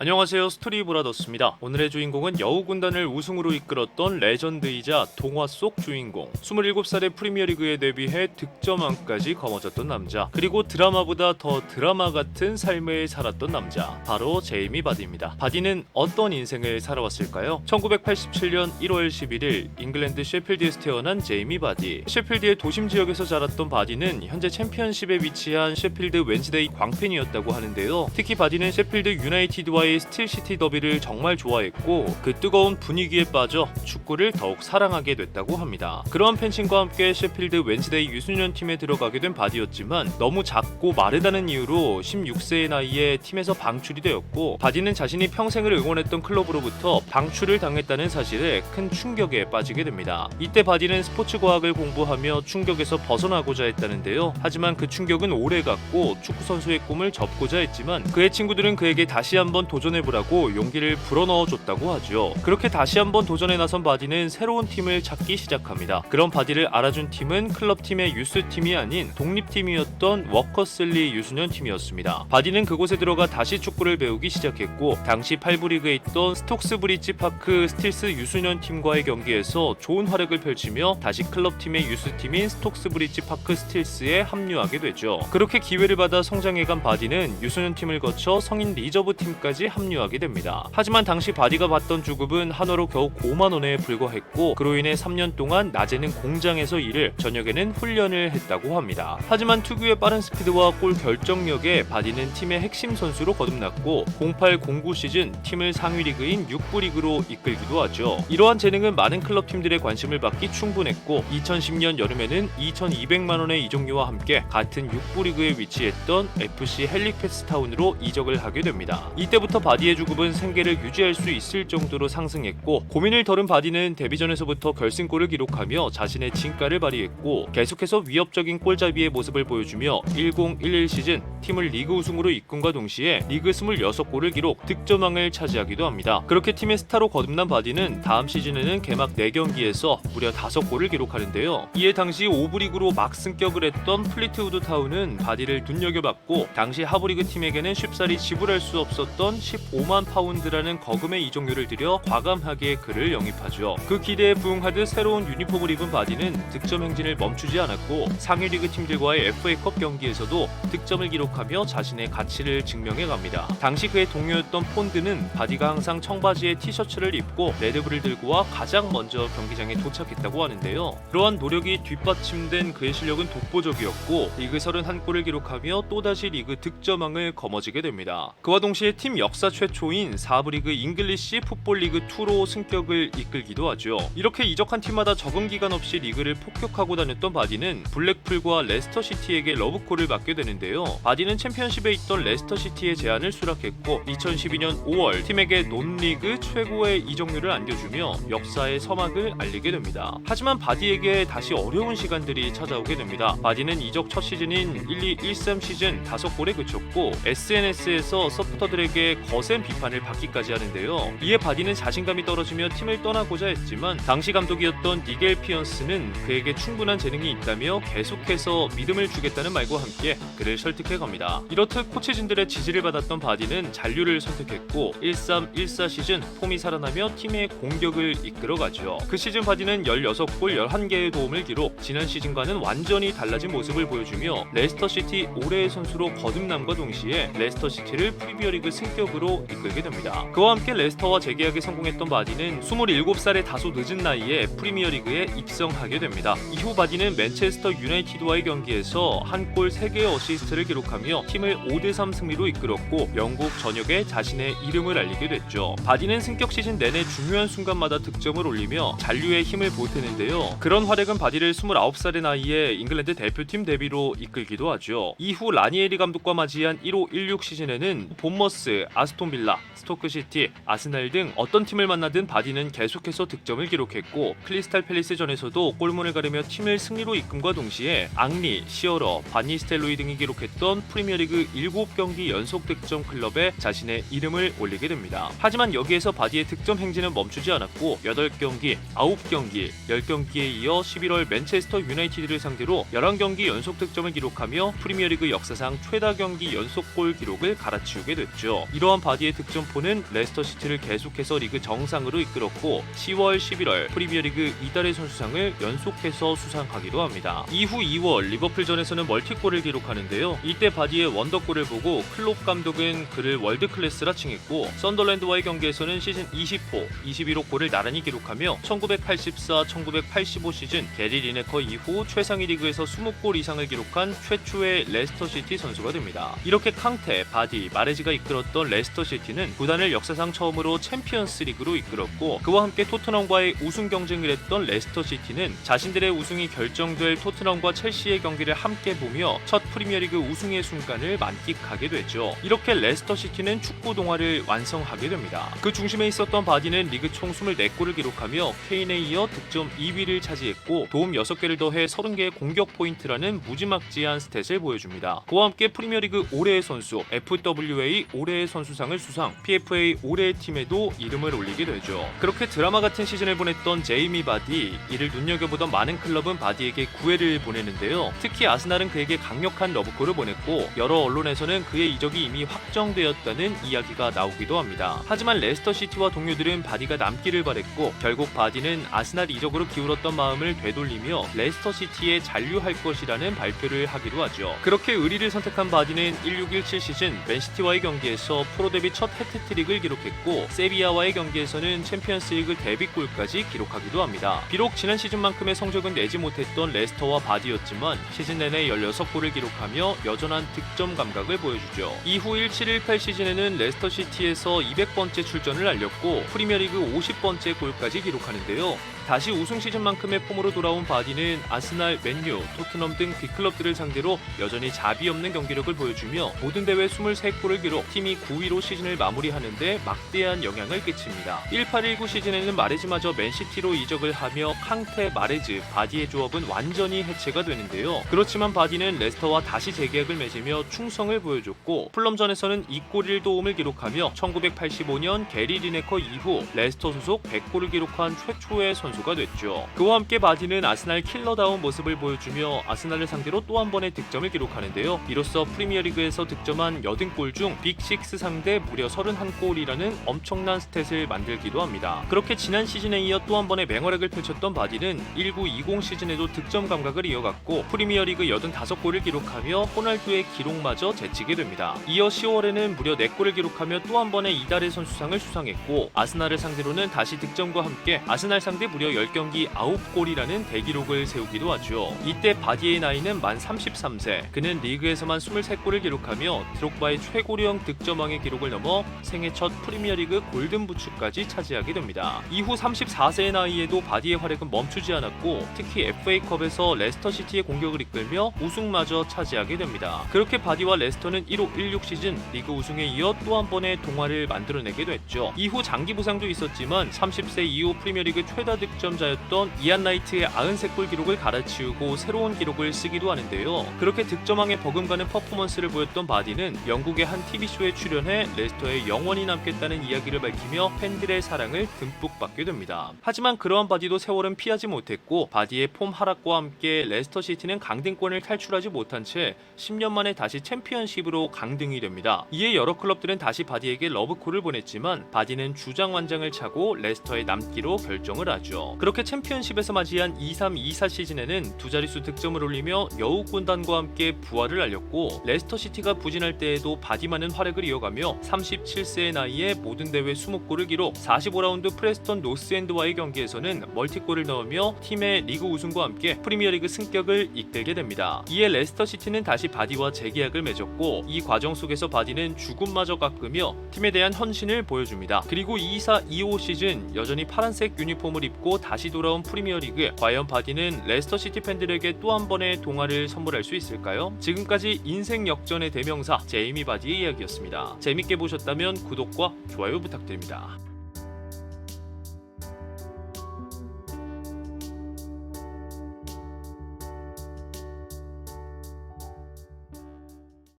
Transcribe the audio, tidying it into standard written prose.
안녕하세요, 스토리브라더스입니다. 오늘의 주인공은 여우 군단을 우승으로 이끌었던 레전드이자 동화 속 주인공, 27살의 프리미어리그에 데뷔해 득점왕까지 거머쥐었던 남자, 그리고 드라마보다 더 드라마 같은 삶을 살았던 남자, 바로 제이미 바디입니다. 바디는 어떤 인생을 살아왔을까요? 1987년 1월 11일 잉글랜드 셰필드에서 태어난 제이미 바디. 셰필드의 도심 지역에서 자랐던 바디는 현재 챔피언십에 위치한 셰필드 웬즈데이 광팬이었다고 하는데요. 특히 바디는 셰필드 유나이티드와의 스틸시티 더비를 정말 좋아했고 그 뜨거운 분위기에 빠져 축구를 더욱 사랑하게 됐다고 합니다. 그러한 팬심과 함께 셰필드 웬즈데이 유소년 팀에 들어가게 된 바디였지만 너무 작고 마르다는 이유로 16세의 나이에 팀에서 방출이 되었고, 바디는 자신이 평생을 응원했던 클럽으로부터 방출을 당했다는 사실에 큰 충격에 빠지게 됩니다. 이때 바디는 스포츠 과학을 공부하며 충격에서 벗어나고자 했다는데요. 하지만 그 충격은 오래갔고 축구 선수의 꿈을 접고자 했지만 그의 친구들은 그에게 다시 한번 도전해보라고 용기를 불어넣어줬다고 하죠. 그렇게 다시 한번 도전에 나선 바디는 새로운 팀을 찾기 시작합니다. 그런 바디를 알아준 팀은 클럽팀의 유스팀이 아닌 독립팀이었던 워커슬리 유소년 팀이었습니다. 바디는 그곳에 들어가 다시 축구를 배우기 시작했고, 당시 8부 리그에 있던 스톡스 브리지 파크 스틸스 유소년 팀과의 경기에서 좋은 활약을 펼치며 다시 클럽팀의 유스팀인 스톡스 브리지 파크 스틸스에 합류하게 되죠. 그렇게 기회를 받아 성장해간 바디는 유소년 팀을 거쳐 성인 리저브 팀까지 합류하게 됩니다. 하지만 당시 바디가 받던 주급은 한화로 겨우 5만 원에 불과했고, 그로 인해 3년 동안 낮에는 공장에서 일을, 저녁에는 훈련을 했다고 합니다. 하지만 특유의 빠른 스피드와 골 결정력에 바디는 팀의 핵심 선수로 거듭났고 08-09 시즌 팀을 상위 리그인 6부 리그로 이끌기도 하죠. 이러한 재능은 많은 클럽 팀들의 관심을 받기 충분했고 2010년 여름에는 2,200만 원의 이적료와 함께 같은 6부 리그에 위치했던 FC 헬리페스타운으로 이적을 하게 됩니다. 이때부터 바디의 주급은 생계를 유지할 수 있을 정도로 상승했고, 고민을 덜은 바디는 데뷔전에서부터 결승골을 기록하며 자신의 진가를 발휘했고 계속해서 위협적인 골잡이의 모습을 보여주며 10-11 시즌 팀을 리그 우승으로 이끈과 동시에 리그 26골을 기록, 득점왕을 차지하기도 합니다. 그렇게 팀의 스타로 거듭난 바디는 다음 시즌에는 개막 4경기에서 무려 5골을 기록하는데요. 이에 당시 5부 리그로 막 승격을 했던 플리트우드 타운은 바디를 눈여겨봤고 당시 하부리그 팀에게는 쉽사리 지불할 수 없었던 15만 파운드라는 거금의 이적료를 들여 과감하게 그를 영입하죠. 그 기대에 부응하듯 새로운 유니폼을 입은 바디는 득점 행진을 멈추지 않았고 상위 리그 팀들과의 FA컵 경기에서도 득점을 기록하며 자신의 가치를 증명해갑니다. 당시 그의 동료였던 폰드는 바디가 항상 청바지에 티셔츠를 입고 레드불을 들고 와 가장 먼저 경기장에 도착했다고 하는데요. 그러한 노력이 뒷받침된 그의 실력은 독보적이었고 리그 31골을 기록하며 또다시 리그 득점왕을 거머쥐게 됩니다. 그와 동시에 팀 역사 최초인 4부 리그 잉글리시 풋볼 리그 2로 승격을 이끌기도 하죠. 이렇게 이적한 팀마다 적응 기간 없이 리그를 폭격하고 다녔던 바디는 블랙풀과 레스터시티에게 러브콜을 받게 되는데요. 바디는 챔피언십에 있던 레스터시티의 제안을 수락했고 2012년 5월 팀에게 논리그 최고의 이적료를 안겨주며 역사의 서막을 알리게 됩니다. 하지만 바디에게 다시 어려운 시간들이 찾아오게 됩니다. 바디는 이적 첫 시즌인 12-13 시즌 5골에 그쳤고 SNS에서 서포터들에게 거센 비판을 받기까지 하는데요. 이에 바디는 자신감이 떨어지며 팀을 떠나고자 했지만 당시 감독이었던 니겔 피언스는 그에게 충분한 재능이 있다며 계속해서 믿음을 주겠다는 말과 함께 그를 설득해갑니다. 이렇듯 코치진들의 지지를 받았던 바디는 잔류를 선택했고 13-14 시즌 폼이 살아나며 팀의 공격을 이끌어가죠. 그 시즌 바디는 16골 11개의 도움을 기록, 지난 시즌과는 완전히 달라진 모습을 보여주며 레스터시티 올해의 선수로 거듭남과 동시에 레스터시티를 프리미어리그 승격으로 이끌게 됩니다. 그와 함께 레스터와 재계약에 성공했던 바디는 27살의 다소 늦은 나이에 프리미어리그에 입성하게 됩니다. 이후 바디는 맨체스터 유나이티드와의 경기에서 한 골 3개의 어시스트를 기록하며 팀을 5-3 승리로 이끌었고 영국 전역에 자신의 이름을 알리게 됐죠. 바디는 승격 시즌 내내 중요한 순간마다 득점을 올리며 잔류의 힘을 보태는데요. 그런 활약은 바디를 29살의 나이에 잉글랜드 대표팀 데뷔로 이끌기도 하죠. 이후 라니에리 감독과 맞이한 15-16 시즌에는 본머스, 아스톤빌라, 스토크시티, 아스날 등 어떤 팀을 만나든 바디는 계속해서 득점을 기록했고 크리스탈 팰리스전에서도 골문을 가르며 팀을 승리로 이끈과 동시에 앙리, 시어러, 바니스텔로이 등이 기록했던 프리미어리그 7경기 연속 득점 클럽에 자신의 이름을 올리게 됩니다. 하지만 여기에서 바디의 득점 행진은 멈추지 않았고 8경기, 9경기, 10경기에 이어 11월 맨체스터 유나이티드를 상대로 11경기 연속 득점을 기록하며 프리미어리그 역사상 최다 경기 연속골 기록을 갈아치우게 됐죠. 이러한 이러한 바디의 득점포는 레스터시티를 계속해서 리그 정상으로 이끌었고 10월, 11월 프리미어리그 이달의 선수상을 연속해서 수상하기도 합니다. 이후 2월 리버풀전에서는 멀티골을 기록하는데요. 이때 바디의 원더골을 보고 클롭 감독은 그를 월드클래스라 칭했고 썬더랜드와의 경기에서는 시즌 20호, 21호 골을 나란히 기록하며 1984, 1985 시즌 게리 리네커 이후 최상위 리그에서 20골 이상을 기록한 최초의 레스터시티 선수가 됩니다. 이렇게 캉테, 바디, 마레즈가 이끌었던 레스터시티는 구단을 역사상 처음으로 챔피언스 리그로 이끌었고 그와 함께 토트넘과의 우승 경쟁을 했던 레스터시티는 자신들의 우승이 결정될 토트넘과 첼시의 경기를 함께 보며 첫 프리미어리그 우승의 순간을 만끽하게 됐죠. 이렇게 레스터시티는 축구 동화를 완성하게 됩니다. 그 중심에 있었던 바디는 리그 총 24골을 기록하며 케인에 이어 득점 2위를 차지했고 도움 6개를 더해 30개의 공격 포인트라는 무지막지한 스탯을 보여줍니다. 그와 함께 프리미어리그 올해의 선수, FWA 올해의 선수상을 수상, PFA 올해의 팀에도 이름을 올리게 되죠. 그렇게 드라마 같은 시즌을 보냈던 제이미 바디, 이를 눈여겨보던 많은 클럽은 바디에게 구애를 보내는데요. 특히 아스날은 그에게 강력한 러브콜을 보냈고 여러 언론에서는 그의 이적이 이미 확정되었다는 이야기가 나오기도 합니다. 하지만 레스터시티와 동료들은 바디가 남기를 바랬고 결국 바디는 아스날 이적으로 기울었던 마음을 되돌리며 레스터시티에 잔류할 것이라는 발표를 하기도 하죠. 그렇게 의리를 선택한 바디는 1617 시즌 맨시티와의 경기에서 프로 데뷔 첫 해트트릭을 기록했고 세비야와의 경기에서는 챔피언스리그 데뷔골까지 기록하기도 합니다. 비록 지난 시즌만큼의 성적은 내지 못했던 레스터와 바디였지만 시즌 내내 16골을 기록하며 여전한 득점 감각을 보여주죠. 이후 1718 시즌에는 레스터시티에서 200번째 출전을 알렸고 프리미어리그 50번째 골까지 기록하는데요. 다시 우승 시즌만큼의 폼으로 돌아온 바디는 아스날, 맨유, 토트넘 등 빅클럽들을 상대로 여전히 자비 없는 경기력을 보여주며 모든 대회 23골을 기록, 팀이 9위로 시즌을 마무리하는데 막대한 영향을 끼칩니다. 1819 시즌에는 마레즈마저 맨시티로 이적을 하며 캉테, 마레즈, 바디의 조합은 완전히 해체가 되는데요. 그렇지만 바디는 레스터와 다시 재계약을 맺으며 충성을 보여줬고 풀럼전에서는 2골 1도움을 기록하며 1985년 게리 리네커 이후 레스터 소속 100골을 기록한 최초의 선수가 됐죠. 그와 함께 바디는 아스날 킬러다운 모습을 보여주며 아스날을 상대로 또 한 번의 득점을 기록하는데요. 이로써 프리미어리그에서 득점한 80골 중 빅6 상대 무려 31골이라는 엄청난 스탯을 만들기도 합니다. 그렇게 지난 시즌에 이어 또 한 번의 맹활약을 펼쳤던 바디는 1920 시즌에도 득점 감각을 이어갔고 프리미어리그 85골을 기록하며 호날두의 기록마저 제치게 됩니다. 이어 10월에는 무려 4골을 기록하며 또 한 번의 이달의 선수상을 수상했고 아스날을 상대로는 다시 득점과 함께 아스날 상대 무려 10경기 9골이라는 대기록을 세우기도 하죠. 이때 바디의 나이는 만 33세, 그는 리그에서만 23골을 기록하며 드록바의 최고령 득점왕의 기록을 넘어 생애 첫 프리미어리그 골든부츠까지 차지하게 됩니다. 이후 34세의 나이에도 바디의 활약은 멈추지 않았고 특히 FA컵에서 레스터시티의 공격을 이끌며 우승마저 차지하게 됩니다. 그렇게 바디와 레스터는 15-16 시즌 리그 우승에 이어 또 한 번의 동화를 만들어내게 됐죠. 이후 장기 부상도 있었지만 30세 이후 프리미어리그 최다 득점자였던 이안 라이트의 93골 기록을 갈아치우고 새로운 기록을 쓰기도 하는데요. 그렇게 득점왕에 버금가는 퍼포먼스를 보였던 바디는 영국의 한 TV쇼에 출연해 레스터에 영원히 남겠다는 이야기를 밝히며 팬들의 사랑을 듬뿍 받게 됩니다. 하지만 그러한 바디도 세월은 피하지 못했고 바디의 폼 하락과 함께 레스터시티는 강등권을 탈출하지 못한 채 10년 만에 다시 챔피언십으로 강등이 됩니다. 이에 여러 클럽들은 다시 바디에게 러브콜을 보냈지만 바디는 주장완장을 차고 레스터에 남기로 결정을 하죠. 그렇게 챔피언십에서 맞이한 23-24 시즌에는 두 자릿수 득점을 올리며 여우 군단과 함께 부활을 알렸고 레스터시티가 부진할 때에도 바디만은 활약을 이어가며 37세의 나이에 모든 대회 20골을 기록, 45라운드 프레스턴 노스엔드와의 경기에서는 멀티골을 넣으며 팀의 리그 우승과 함께 프리미어리그 승격을 이끌게 됩니다. 이에 레스터시티는 다시 바디와 재계약을 맺었고 이 과정 속에서 바디는 죽음마저 깎으며 팀에 대한 헌신을 보여줍니다. 그리고 24-25 시즌 여전히 파란색 유니폼을 입고 다시 돌아온 프리미어리그, 과연 바디는 레스터시티 팬들에게 또 한 번의 동화를 선물할 수 있을까요? 지금까지 인생 역전의 대명사 제이미 바디의 이야기였습니다. 재밌게 보셨다면 구독과 좋아요 부탁드립니다.